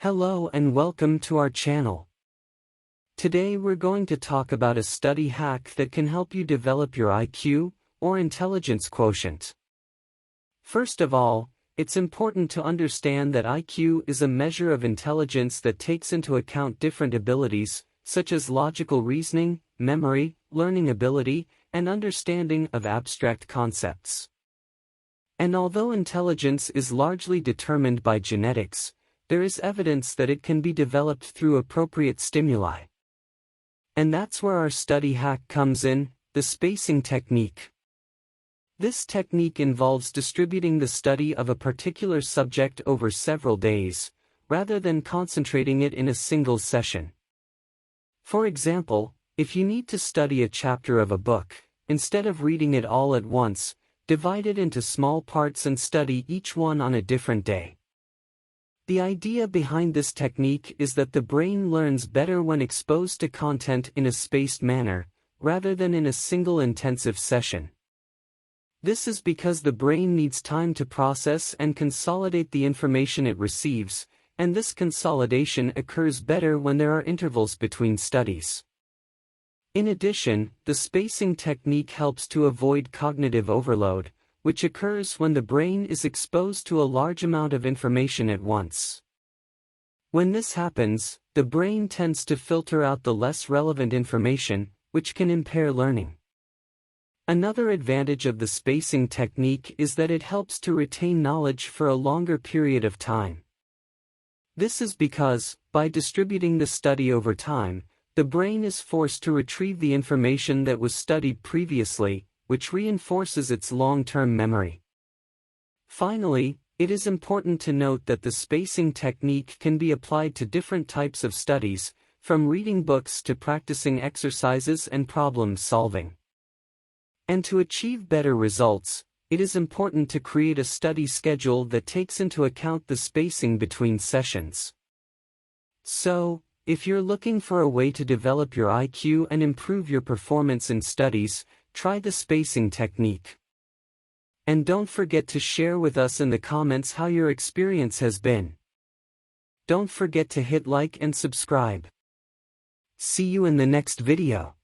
Hello and welcome to our channel. Today we're going to talk about a study hack that can help you develop your IQ, or intelligence quotient. First of all, it's important to understand that IQ is a measure of intelligence that takes into account different abilities, such as logical reasoning, memory, learning ability, and understanding of abstract concepts. And although intelligence is largely determined by genetics, there is evidence that it can be developed through appropriate stimuli. And that's where our study hack comes in, the spacing technique. This technique involves distributing the study of a particular subject over several days, rather than concentrating it in a single session. For example, if you need to study a chapter of a book, instead of reading it all at once, divide it into small parts and study each one on a different day. The idea behind this technique is that the brain learns better when exposed to content in a spaced manner, rather than in a single intensive session. This is because the brain needs time to process and consolidate the information it receives, and this consolidation occurs better when there are intervals between studies. In addition, the spacing technique helps to avoid cognitive overload, which occurs when the brain is exposed to a large amount of information at once. When this happens, the brain tends to filter out the less relevant information, which can impair learning. Another advantage of the spacing technique is that it helps to retain knowledge for a longer period of time. This is because, by distributing the study over time, the brain is forced to retrieve the information that was studied previously, which reinforces its long-term memory. Finally, it is important to note that the spacing technique can be applied to different types of studies, from reading books to practicing exercises and problem solving. And to achieve better results, it is important to create a study schedule that takes into account the spacing between sessions. So, if you're looking for a way to develop your IQ and improve your performance in studies, try the spacing technique. And don't forget to share with us in the comments how your experience has been. Don't forget to hit like and subscribe. See you in the next video.